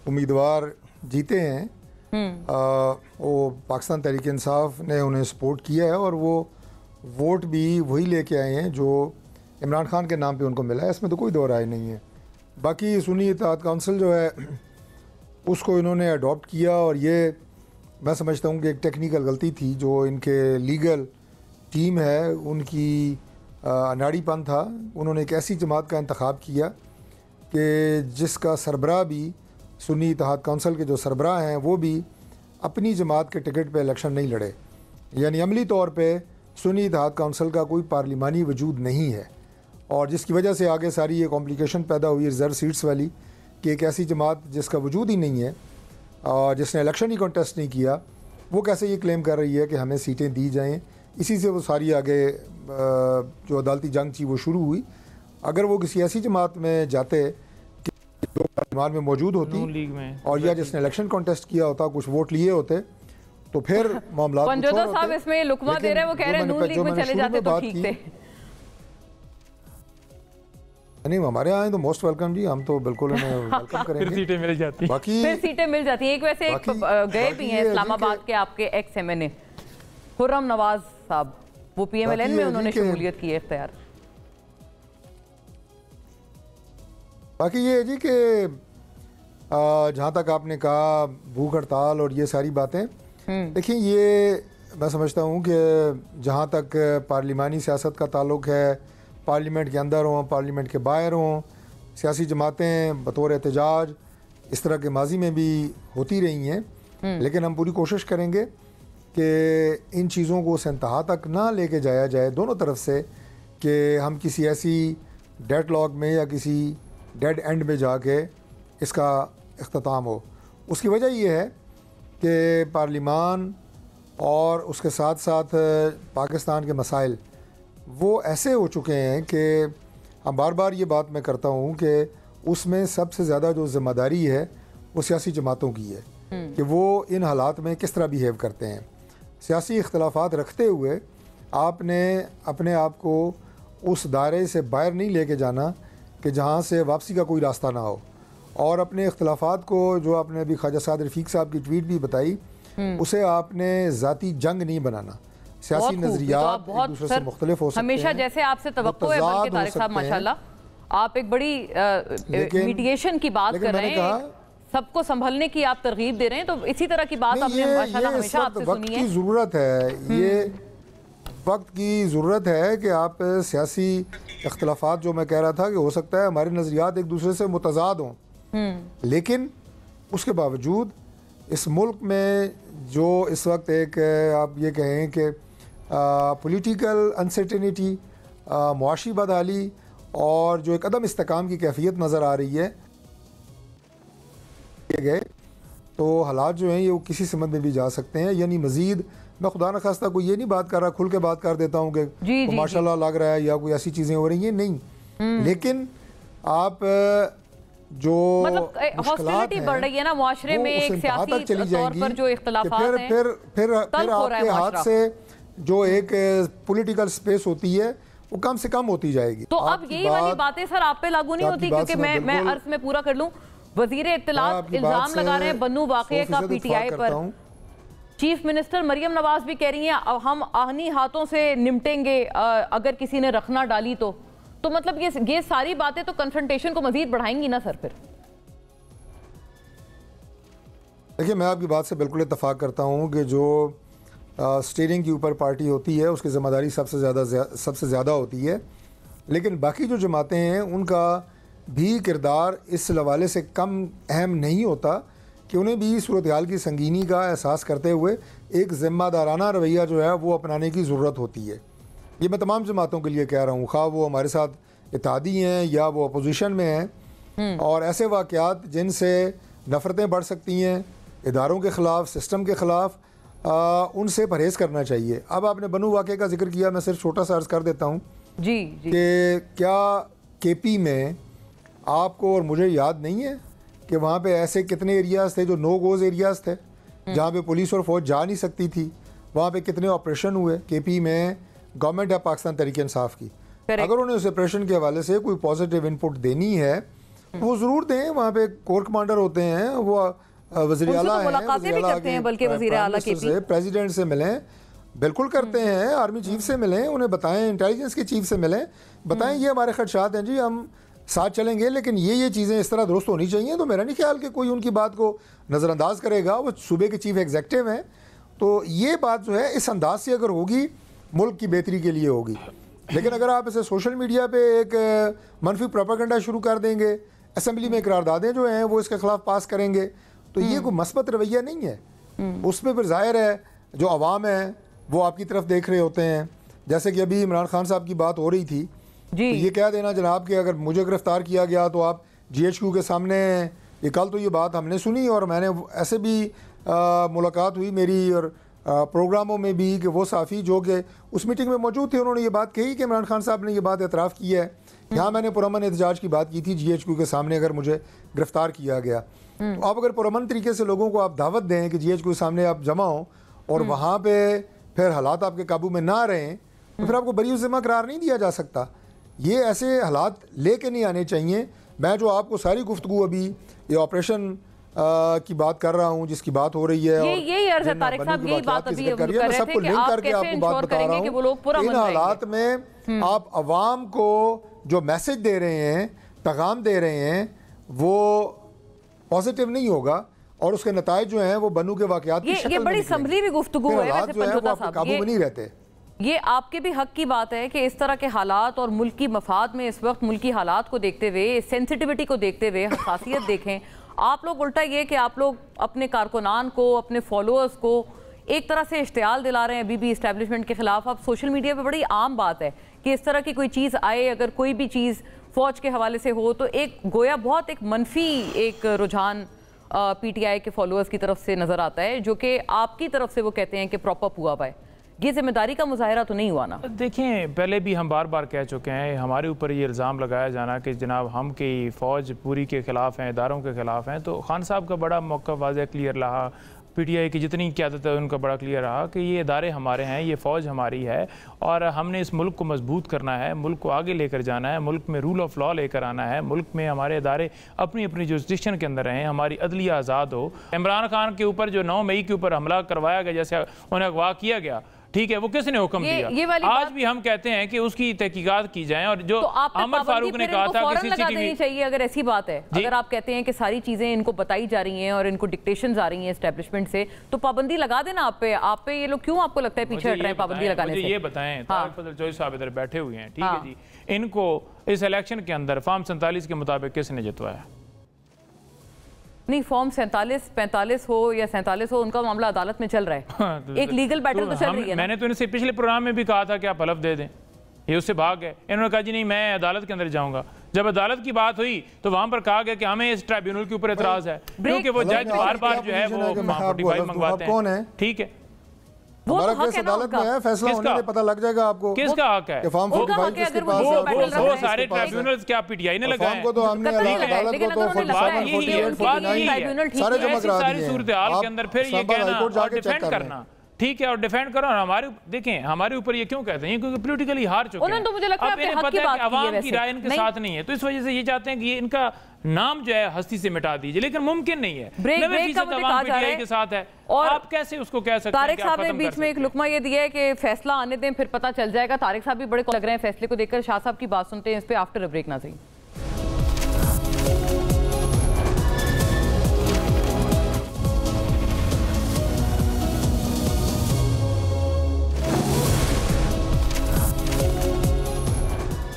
उम्मीदवार जीते हैं वो पाकिस्तान तहरीक इंसाफ ने उन्हें सपोर्ट किया है और वो वोट भी वही लेके आए हैं जो इमरान खान के नाम पे उनको मिला है, इसमें तो कोई दो राय नहीं है। बाकी सुन्नी इत्तेहाद काउंसिल जो है उसको इन्होंने अडॉप्ट किया और ये मैं समझता हूँ कि एक टेक्निकल गलती थी जो इनके लीगल टीम है उनकी अनाड़ीपन था। उन्होंने एक ऐसी जमात का इंतखाब किया कि जिसका सरबराह भी सुन्नी इत्तेहाद काउंसिल के जो सरबराह हैं वो भी अपनी जमात के टिकट पे इलेक्शन नहीं लड़े, यानी अमली तौर पे सुन्नी इत्तेहाद काउंसिल का कोई पार्लिमानी वजूद नहीं है। और जिसकी वजह से आगे सारी ये कॉम्प्लिकेशन पैदा हुई रिजर्व सीट्स वाली कि एक ऐसी जमात जिसका वजूद ही नहीं है और जिसने इलेक्शन ही कॉन्टेस्ट नहीं किया, वो कैसे ये क्लेम कर रही है कि हमें सीटें दी जाएँ। इसी से वो सारी आगे जो अदालती जंग थी वो शुरू हुई। अगर वो किसी ऐसी जमात में जाते कि जो पार्लियामान में मौजूद होती और या जिसने इलेक्शन कॉन्टेस्ट किया होता, कुछ वोट लिए होते, तो फिर मामला पंजोता साहब इसमें लुकमा दे रहे हैं, वो कह रहे हैं नून लीग में चले जाते तो ठीक थे। नहीं, हमारे यहाँ तो मोस्ट वेलकम जी, हम तो बिल्कुल उन्हें वेलकम करेंगे। फिर सीटें मिल जाती हैं। बाकी फिर सीटें मिल जाती हैं। एक वैसे एक गए भी हैं इस्लामाबाद के आपके एक्स MNA खुर्रम नवाज साहब, वो PMLN में उन्होंने शमूलियत की है इख्तियार। बाकी ये है जी कि जहाँ तक आपने कहा भूख हड़ताल और ये सारी बातें, देखिए ये मैं समझता हूँ कि जहाँ तक पार्लिमानी सियासत का ताल्लुक है, पार्लियामेंट के अंदर हों, पार्लियामेंट के बाहर हों, सियासी जमातें बतौर एहतजाज इस तरह के माजी में भी होती रही हैं, लेकिन हम पूरी कोशिश करेंगे कि इन चीज़ों को उस इंतहा तक ना लेके जाया जाए दोनों तरफ से कि हम किसी ऐसी डेडलॉक में या किसी डेड एंड में जाके इसका इख्तिताम हो। उसकी वजह ये है कि पार्लिमान और उसके साथ साथ पाकिस्तान के मसाइल वो ऐसे हो चुके हैं कि हम बार बार ये बात मैं करता हूँ कि उसमें सबसे ज़्यादा जो ज़िम्मेदारी है वो सियासी जमातों की है कि वो इन हालात में किस तरह बिहेव करते हैं। सियासी इख्तलाफात रखते हुए आपने अपने आप को उस दायरे से बाहर नहीं लेके जाना कि जहाँ से वापसी का कोई रास्ता ना हो, और अपने इख्तलाफात को, जो आपने अभी ख्वाजा साद रफ़ीक साहब की ट्वीट भी बताई, उसे आपने ज़ाती जंग नहीं बनाना। सियासी नज़रियात एक दूसरे से मुख्तलिफ हो सकते हैं, हमेशा जैसे आपसे तवक्को है बल्कि तारिक साहब माशाल्लाह आप एक बड़ी मीडिएशन की बात कर रहे हैं, सबको संभलने की आप तरगीब दे रहे हैं, तो इसी तरह की बात आपने माशाल्लाह हमेशा आपसे सुनी है। ज़रूरत है, ये वक्त की ज़रूरत है कि आप सियासी इख्तलाफात, जो मैं कह रहा था कि हो सकता है हमारे नज़रियात एक दूसरे से मुतज़ाद हों, लेकिन उसके बावजूद इस मुल्क में जो इस वक्त एक आप ये कहें कि पॉलिटिकल अनसर्टेनिटी, मुआशी बदहाली और जो एक अदम इस्तेकाम की कैफियत नज़र आ रही है गए, तो हालात जो हैं ये वो किसी समझ में भी जा सकते हैं। यानी मज़ीद मैं खुदा न खास्ता कोई ये नहीं बात कर रहा, खुल के बात कर देता हूँ कि माशाल्लाह लग रहा है या कोई ऐसी चीज़ें हो रही हैं, नहीं, लेकिन आप जो हॉस्टिलिटी बढ़ रही है ना मुआशरे में, एक सियासी तौर पर जो इख्तिलाफात हैं, फिर आपके हाथ से जो एक पॉलिटिकल स्पेस होती है वो कम से कम होती जाएगी। तो अब यही वाली बातें सर आप पे लागू नहीं होती, क्योंकि मैं अर्ज में पूरा कर लूं, वजीर इत्तलात इल्जाम लगा रहे हैं बन्नू वाक़े का PTI पर, चीफ मिनिस्टर मरियम नवाज भी कह रही हैं हम आहनी हाथों से निपटेंगे अगर किसी ने रखना डाली तो मतलब ये सारी बातें तो कन्फ्रंटेशन को मजीद बढ़ाएंगी ना सर। फिर देखिए, मैं आपकी बात से बिल्कुल इत्तफाक करता हूँ कि जो स्टीयरिंग के ऊपर पार्टी होती है उसकी ज़िम्मेदारी सबसे ज़्यादा होती है, लेकिन बाकी जो जमातें हैं उनका भी किरदार इस हवाले से कम अहम नहीं होता कि उन्हें भी सूरत हाल की संगीनी का एहसास करते हुए एक ज़िम्मेदाराना रवैया जो है वो अपनाने की ज़रूरत होती है। ये मैं तमाम जमातों के लिए कह रहा हूँ, खा वो हमारे साथ इत्तेहादी हैं या वो अपोजिशन में हैं, और ऐसे वाक़यात जिनसे नफ़रतें बढ़ सकती हैं इदारों के ख़िलाफ़, सिस्टम के ख़िलाफ़, उनसे परहेज़ करना चाहिए। अब आपने बन्नू वाक़े का जिक्र किया, मैं सिर्फ छोटा सा अर्ज़ कर देता हूँ जी कि क्या KP में आपको और मुझे याद नहीं है कि वहाँ पे ऐसे कितने एरियाज़ थे जो नो गोज़ एरियाज़ थे, जहाँ पे पुलिस और फौज जा नहीं सकती थी, वहाँ पे कितने ऑपरेशन हुए। KP में गवर्नमेंट है पाकिस्तान तहरीक इंसाफ की, अगर उन्हें उस ऑपरेशन के हवाले से कोई पॉजिटिव इनपुट देनी है वो ज़रूर दें। वहाँ पे कोर कमांडर होते हैं, वो वज़ीर आला हैं, प्रेसिडेंट से मिलें, बिल्कुल करते हैं, आर्मी चीफ से मिलें, उन्हें बताएं, इंटेलिजेंस के चीफ से मिलें, बताएं ये हमारे खदशात हैं जी, हम साथ चलेंगे, लेकिन ये चीज़ें इस तरह दुरुस्त होनी चाहिए। तो मेरा नहीं ख्याल कि कोई उनकी बात को नज़रअंदाज करेगा, वो सूबे के चीफ एग्जीक्यूटिव हैं, तो ये बात जो है इस अंदाज से अगर होगी मुल्क की बेहतरी के लिए होगी। लेकिन अगर आप इसे सोशल मीडिया पे एक मनफी प्रोपेगेंडा शुरू कर देंगे, असेंबली में करारदादें जो हैं वो इसके खिलाफ पास करेंगे, तो ये कोई मस्बत रवैया नहीं है। उसमें फिर जाहिर है जो अवाम है वो आपकी तरफ देख रहे होते हैं। जैसे कि अभी इमरान खान साहब की बात हो रही थी, तो ये कह देना जनाब कि अगर मुझे गिरफ्तार किया गया तो आप GHQ के सामने, ये कल तो ये बात हमने सुनी और मैंने ऐसे भी मुलाकात हुई मेरी और प्रोग्रामों में भी कि वो साफ़ी जो कि उस मीटिंग में मौजूद थे, उन्होंने ये बात कही कि इमरान खान साहब ने ये बात एतराफ़ की है। यहाँ मैंने पुरअमन एहतजाज की बात की थी GHQ के सामने अगर मुझे गिरफ्तार किया गया, तो आप अगर पुरअमन तरीके से लोगों को आप दावत दें कि GHQ के सामने आप जमा हों और वहाँ पे फिर हालात आपके काबू में ना रहें, तो फिर आपको बरी ज़िम्मा करार नहीं दिया जा सकता। ये ऐसे हालात लेके नहीं आने चाहिए। मैं जो आपको सारी गुफ्तगू अभी ये ऑपरेशन की बात कर रहा हूँ, जिसकी बात हो रही है, यही अर्ज़ है तारिक साहब, यही बात अभी कर रहे थे सबको लिंक करके आपको बात बता रहा हूँ। इन हालात में आप अवाम को जो मैसेज दे रहे हैं, पैगाम दे रहे हैं, वो पॉजिटिव नहीं होगा और उसके नतायज जो हैं वो बनू के वाकयात की शक्ल में ये बड़ी संभली भी गुफ्तगू है वैसे पंजोता साहब, काबू में नहीं रहते। ये आपके भी हक की बात है कि इस तरह के हालात और मुल्क की मफाद में इस वक्त मुल्की हालात को देखते हुए, सेंसिटिविटी को देखते हुए हसासियत देखें। आप लोग उल्टा ये कि आप लोग अपने कारकुनान को, अपने फॉलोअर्स को एक तरह से इश्तियाल दिला रहे हैं बीबी इस्टेब्लिशमेंट के खिलाफ। अब सोशल मीडिया पे बड़ी आम बात है कि इस तरह की कोई चीज़ आए, अगर कोई भी चीज़ फौज के हवाले से हो तो एक गोया बहुत एक मनफी एक रुझान पीटीआई के फॉलोअर्स की तरफ से नज़र आता है, जो कि आपकी तरफ से वो कहते हैं कि प्रॉपर हुआ हुआ है। ये जिम्मेदारी का मुजाहरा तो नहीं हुआ ना? देखें, पहले भी हम बार बार कह चुके हैं, हमारे ऊपर ये इल्ज़ाम लगाया जाना कि जनाब हम की फ़ौज पूरी के ख़िलाफ़ हैं, इदारों के ख़िलाफ़ हैं, तो खान साहब का बड़ा मौक़िफ़ वाज़ेह क्लियर रहा, पीटीआई की जितनी क़यादत है उनका बड़ा क्लियर रहा कि ये इदारे हमारे हैं, ये फ़ौज हमारी है और हमने इस मुल्क को मजबूत करना है, मुल्क को आगे लेकर जाना है, मुल्क में रूल ऑफ लॉ लेकर आना है, मुल्क में हमारे इदारे अपनी अपनी जुरिस्डिक्शन के अंदर रहें, हमारी अदलिया आज़ाद हो। इमरान खान के ऊपर जो 9 मई के ऊपर हमला करवाया गया, जैसे उन्हें अगवा किया गया, ठीक है, वो किसने हुक्म दिया? आज भी हम कहते हैं कि उसकी तहकीकात की जाए। और जो अहमद फारूक ने कहा था कि सीसीटीवी चाहिए, अगर ऐसी बात है, अगर आप कहते हैं कि सारी चीजें इनको बताई जा रही हैं और इनको डिक्टेशंस आ रही हैं एस्टेब्लिशमेंट से, तो पाबंदी लगा देना आप पे। ये लोग क्यों आपको लगता है पीछे हट रहे हैं पाबंदी लगाने से? ये बताएं, तारिक फजल चौधरी साहब इधर बैठे हुए हैं, ठीक है जी, इनको इस इलेक्शन के अंदर फॉर्म 47 के मुताबिक किसने जितवाया? नहीं, फॉर्म 47-45 हो या 47 हो, उनका मामला अदालत में चल रहा है। हाँ, एक लीगल बैटल तो चल रही है। मैंने तो इनसे पिछले प्रोग्राम में भी कहा था कि आप हलफ दे दें, ये उससे भाग गए। इन्होंने कहा जी नहीं, मैं अदालत के अंदर जाऊंगा। जब अदालत की बात हुई तो वहां पर कहा गया कि हमें इस ट्राइब्यूनल के ऊपर एतराज है, क्योंकि वो जज बार बार जो है वो 45 मंगवाते हैं। ठीक है, हमारा केस अदालत में है, फैसला होने के पता लग जाएगा आपको किसका हक है। फॉर्म 45 किसके पास है? वो सारे ट्राइब्यूनल्स क्या पीटीआई ने लगाए हैं? को तो हमने अदालत को तो 47 सारे जमा करा दिए। सूरत हाल के अंदर फिर ये कहना और डिफेंड करना, ठीक है, और डिफेंड करो। हमारे देखें, हमारे ऊपर ये क्यों कहते हैं? क्योंकि पॉलिटिकली हार चुके हैं। तो मुझे लगता है अब इन्हें पता है कि आवाम की राय इनके साथ नहीं है, तो इस वजह से ये चाहते हैं कि ये इनका नाम जो है हस्ती से मिटा दीजिए, लेकिन मुमकिन नहीं है। 90% पीटीआई के साथ है और आप कैसे उसको कह सकते हैं? तारिक साहब ने बीच में एक लुकमा ये दिया है कि फैसला आने दें, फिर पता चल जाएगा। तारिक साहब भी बड़े लग रहे हैं फैसले को देखकर। शाह साहब की बात सुनते हैं इस पे आफ्टर ब्रेक। ना सही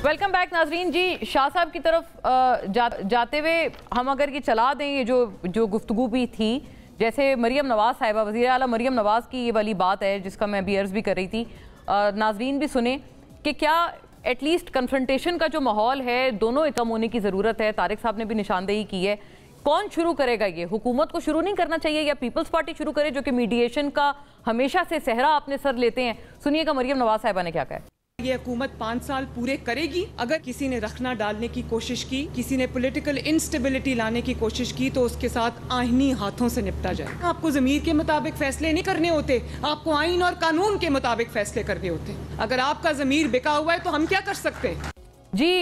वेलकम बैक नाजरीन जी। शाह साहब की तरफ जाते हुए हम अगर ये चला दें, ये जो गुफ्तगू भी थी, जैसे मरियम नवाज साहिबा, वज़ीर आला मरियम नवाज की ये वाली बात है जिसका मैं अभी अर्ज़ भी कर रही थी, नाजरीन भी सुने कि क्या एटलीस्ट कन्फ्रंटेशन का जो माहौल है दोनों कम होने की ज़रूरत है। तारिक साहब ने भी निशानदेही की है। कौन शुरू करेगा? ये हुकूमत को शुरू नहीं करना चाहिए या पीपल्स पार्टी शुरू करे, जो कि मीडिएशन का हमेशा से सहरा अपने सर लेते हैं? सुनिएगा मरियम नवाज साहिबा ने क्या कहा। ये हुकूमत 5 साल पूरे करेगी। अगर किसी ने रखना डालने की कोशिश की, किसी ने पॉलिटिकल इंस्टेबिलिटी लाने की कोशिश की, तो उसके साथ आईनी हाथों से निपटा जाए। आपको ज़मीर के मुताबिक फैसले नहीं करने होते, आपको आईन और कानून के मुताबिक फैसले करने होते। अगर आपका ज़मीर बिका हुआ है तो हम क्या कर सकते हैं? जी,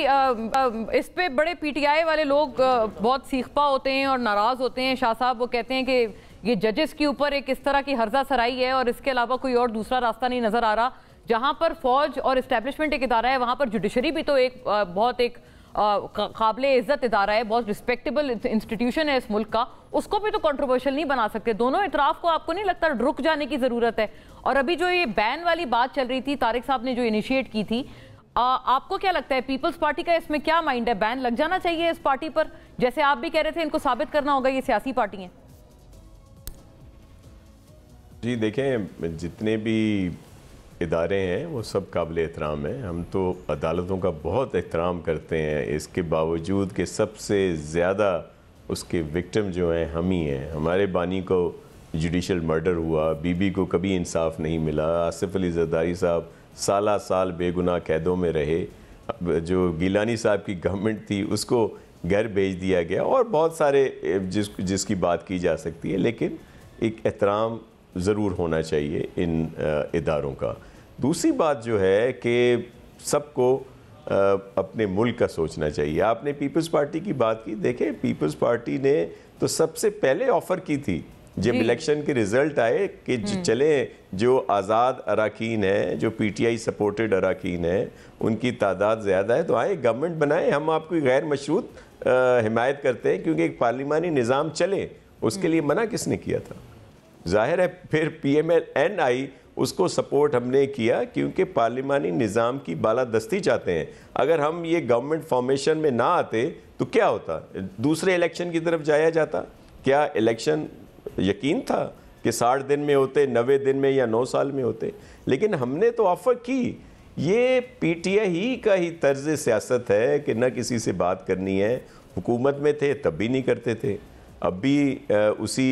इस पे बड़े पीटीआई वाले लोग बहुत सीखपा होते हैं और नाराज़ होते हैं। शाह साहब वो कहते हैं कि ये जजेस के ऊपर एक इस तरह की हर्जा सराई है और इसके अलावा कोई और दूसरा रास्ता नहीं नज़र आ रहा। जहां पर फौज और इस्टेब्लिशमेंट एक इदारा है, वहां पर जुडिशरी भी तो एक बहुत एक काबिले इज्जत इदारा है, बहुत रिस्पेक्टेबल इंस्टीट्यूशन है इस मुल्क का। उसको भी तो कंट्रोवर्शियल नहीं बना सकते। दोनों इतराफ को आपको नहीं लगता रुक जाने की ज़रूरत है? और अभी जो ये बैन वाली बात चल रही थी, तारिक साहब ने जो इनिशिएट की थी, आपको क्या लगता है पीपल्स पार्टी का इसमें क्या माइंड है? बैन लग जाना चाहिए इस पार्टी पर? जैसे आप भी कह रहे थे इनको साबित करना होगा ये सियासी पार्टी है। जी देखें, जितने भी इदारे हैं वो सब काबिल एहतराम हैं। हम तो अदालतों का बहुत एहतराम करते हैं, इसके बावजूद कि सबसे ज़्यादा उसके विक्टिम जो हैं हम ही हैं। हमारे बानी को जुडिशल मर्डर हुआ, बीबी को कभी इंसाफ नहीं मिला, आसिफ अली जरदारी साहब साल बेगुनाह कैदों में रहे, जो गिलानी साहब की गवर्नमेंट थी उसको घर भेज दिया गया, और बहुत सारे जिसकी बात की जा सकती है, लेकिन एक एहतराम ज़रूर होना चाहिए इन इदारों का। दूसरी बात जो है कि सबको अपने मुल्क का सोचना चाहिए। आपने पीपल्स पार्टी की बात की, देखें पीपल्स पार्टी ने तो सबसे पहले ऑफ़र की थी जब इलेक्शन के रिजल्ट आए कि चले जो आज़ाद अरकान हैं, जो पीटीआई सपोर्टेड अरकान हैं, उनकी तादाद ज़्यादा है तो आए गवर्नमेंट बनाए, हम आपकी गैर मशरूत हिमायत करते हैं क्योंकि एक पार्लिमानी निज़ाम चले। उसके लिए मना किसने किया था? जाहिर है फिर PMLN आई, उसको सपोर्ट हमने किया क्योंकि पार्लिमानी निज़ाम की बालादस्ती चाहते हैं। अगर हम ये गवर्नमेंट फॉर्मेशन में ना आते तो क्या होता? दूसरे इलेक्शन की तरफ जाया जाता। क्या इलेक्शन यकीन था कि 60 दिन में होते, 90 दिन में या 9 साल में होते? लेकिन हमने तो ऑफ़र की। ये PTI ही का ही तर्ज सियासत है कि न किसी से बात करनी है। हुकूमत में थे तब भी नहीं करते थे, अब भी उसी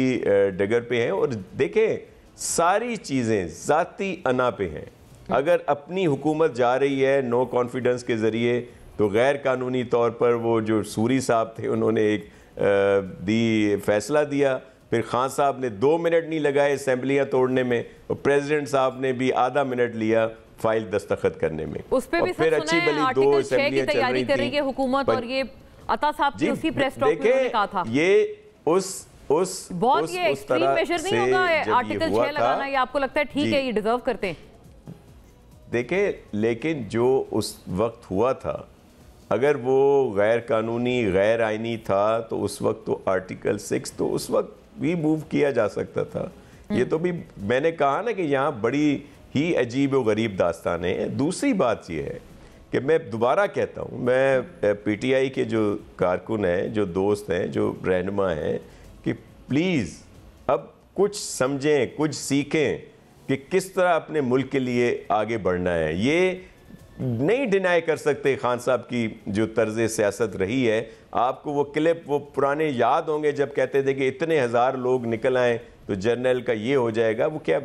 डगर पे हैं। और देखें सारी चीज़ें ज़ाती अना पे हैं। अगर अपनी हुकूमत जा रही है नो कॉन्फिडेंस के ज़रिए तो गैर कानूनी तौर पर वो जो सूरी साहब थे उन्होंने एक फैसला दिया, फिर खान साहब ने 2 मिनट नहीं लगाए असेंबलियाँ तोड़ने में और प्रेसिडेंट साहब ने भी आधा मिनट लिया फाइल दस्तखत करने में। उस पे भी फिर अच्छी भली 2 असेंबलियाँ तैयारी कर रही है हुकूमत। और ये अता साहब की उसी प्रेस टॉक में उन्होंने कहा था ये उस बहुत ये एक्सट्रीम मेजर नहीं होगा आर्टिकल 6 लगाना, ये आपको लगता है ठीक है ये डिजर्व करते हैं? देखें लेकिन जो उस वक्त हुआ था अगर वो गैर कानूनी गैर आइनी था तो उस वक्त तो आर्टिकल 6 तो उस वक्त भी मूव किया जा सकता था। ये तो भी मैंने कहा ना कि यहाँ बड़ी ही अजीब और गरीब दास्तान है। दूसरी बात ये है कि मैं दोबारा कहता हूँ, मैं PTI के जो कारकुन हैं, जो दोस्त हैं, जो रहनुमा हैं, कि प्लीज़ अब कुछ समझें, कुछ सीखें कि किस तरह अपने मुल्क के लिए आगे बढ़ना है। ये नहीं डिनाई कर सकते खान साहब की जो तर्ज सियासत रही है। आपको वो क्लिप वो पुराने याद होंगे जब कहते थे कि इतने हज़ार लोग निकल आए तो जर्नल का ये हो जाएगा। वो क्या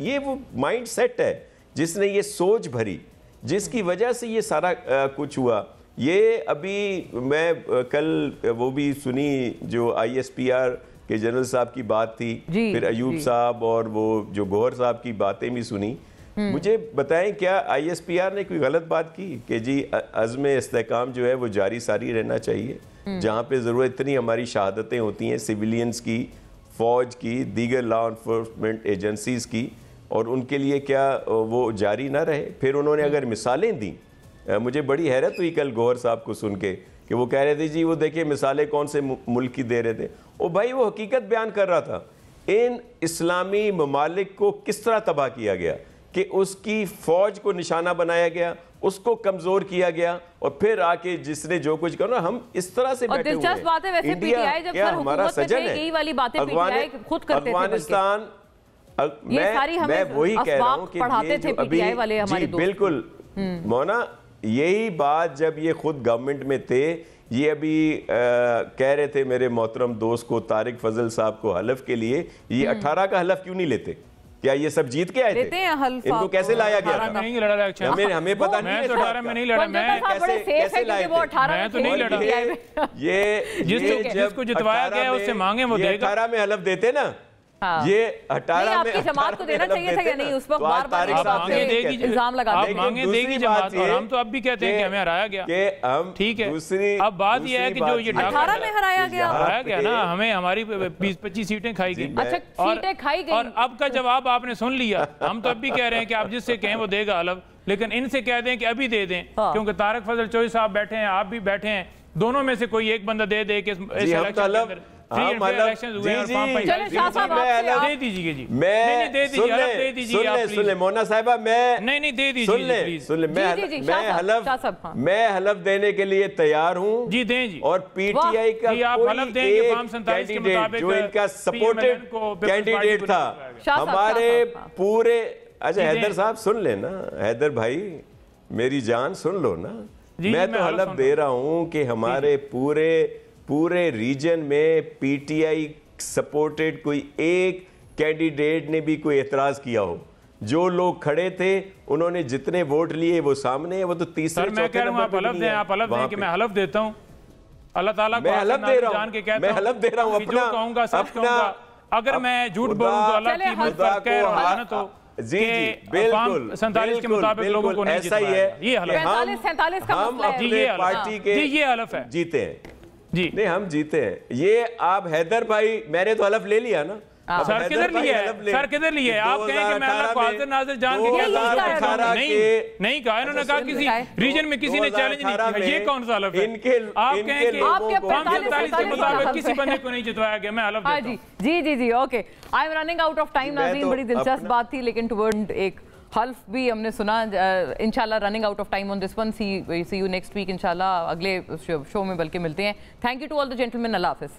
ये वो माइंड सेट है जिसने ये सोच भरी, जिसकी वजह से ये सारा कुछ हुआ। ये अभी मैं कल वो भी सुनी जो ISPR के जनरल साहब की बात थी, फिर अयूब साहब और वो जो गौहर साहब की बातें भी सुनी। मुझे बताएं क्या ISPR ने कोई गलत बात की कि जी अज़्म इस्तेहकाम जो है वो जारी सारी रहना चाहिए? जहाँ पे ज़रूरत इतनी हमारी शहादतें होती हैं सिविलियंस की, फ़ौज की, दीगर लॉ इन्फोर्समेंट एजेंसीज़ की, और उनके लिए क्या वो जारी ना रहे? फिर उन्होंने अगर मिसालें दी, मुझे बड़ी हैरत हुई कल गौहर साहब को सुन के कि वो कह रहे थे जी वो देखिए मिसालें कौन से मुल्क की दे रहे थे। ओ भाई वो हकीकत बयान कर रहा था। इन इस्लामी ममालिक को किस तरह तबाह किया गया कि उसकी फ़ौज को निशाना बनाया गया, उसको कमज़ोर किया गया, और फिर आके जिसने जो कुछ करा हम इस तरह से बैठे हुए हैं। दिलचस्प बात है वैसे PTI जब सर हुकूमत में थे यही वाली बातें PTI खुद करते थे। अफगानिस्तान मैं वही कह रहा हूँ कि पढ़ाते थे PTI वाले हमारे दोस्त। बिल्कुल मोना, यही बात जब ये खुद गवर्नमेंट में थे ये अभी कह रहे थे मेरे मोहतरम दोस्त को तारिक फजल साहब को हलफ के लिए, ये 18 का हलफ क्यों नहीं लेते? क्या ये सब जीत के आए थे? इनको कैसे लाया गया? हमें पता नहीं। मैं तो 18 में नहीं लड़ा, मैं कैसे लाए थे? मैं तो नहीं लड़ा। ये जिसको जितवाया गया उससे मांगे वो देगा। 18 में हलफ देते ना, ये 18 में जमात को देना चाहिए था या नहीं? उस वक्त बार-बार इल्जाम लगाते मांगे देगी जमात, और हम तो अब भी कहते हैं कि हमें हराया गया। ठीक है, अब बात यह है कि जो ये 18 में हराया गया ना, हमें हमारी 20-25 सीटें खाई गई। अच्छा, सीटें खाई गई। और अब का जवाब आपने सुन लिया। हम तो अब भी कह रहे हैं कि आप जिससे कहें वो देगा हलफ, लेकिन इनसे कह दें कि अभी दे दें, क्योंकि तारिक फजल चौधरी साहब बैठे हैं, आप भी बैठे हैं, दोनों में से कोई एक बंदा दे दे कि मोना साहिबा मैं हलफ देने के लिए तैयार हूँ जी, दें जी। और PTI का आप हलफ देंगे फॉर्म 47 के मुताबिक जो इनका सपोर्टेड कैंडिडेट था हमारे पूरे। अच्छा हैदर साहब सुन लेना, हैदर भाई मेरी जान सुन लो ना, मैं तो हलफ दे रहा हूँ कि हमारे पूरे रीजन में PTI सपोर्टेड कोई एक कैंडिडेट ने भी कोई एतराज किया हो। जो लोग खड़े थे उन्होंने जितने वोट लिए वो सामने है, वो तो तीसरे मैं कह रहा हूं आप हलफ दें, आप हलफ दें कि मैं हलफ देता हूं अल्लाह ताला को, मैं हलफ दे रहा हूं, मैं हलफ दे रहा हूं, अपना कहूंगा, सच कहूंगा। अगर मैं झूठ बोलूं तो अल्लाह की मदद कर और लानत हो, जी बिल्कुल 47 के मुताबिक लोगों को नहीं ऐसा ही है। ये हलफ है। 47 का हम मसला है। अपने पार्टी के ये हलफ है, जीते हैं जी नहीं, हम जीते हैं। ये आप हैदर भाई, मैंने तो हलफ ले लिया ना। सर किधर लिए है? सर किधर लिए है? आप कहें कि मैं अल्लाह को हाजिर नाज़िर जान के कहता हूं, नहीं कहा। इन्होंने कहा किसी रीजन में किसी ने चैलेंज नहीं किया। ये कौन सा हलफ है? आप कहें कि 45 के मुताबिक किसी बंदे को नहीं जितवाया गया, मैं हलफ देता हूं। जी okay, I am running out of time. नाज़रीन, बड़ी दिलचस्प बात थी, लेकिन टुवर्ड एक हल्फ भी हमने सुना। इंशाल्लाह running out of time on this one. See you next week इंशाल्लाह, अगले शो में बल्कि मिलते हैं। Thank you to all the gentleman. अल्लाह हाफिज़।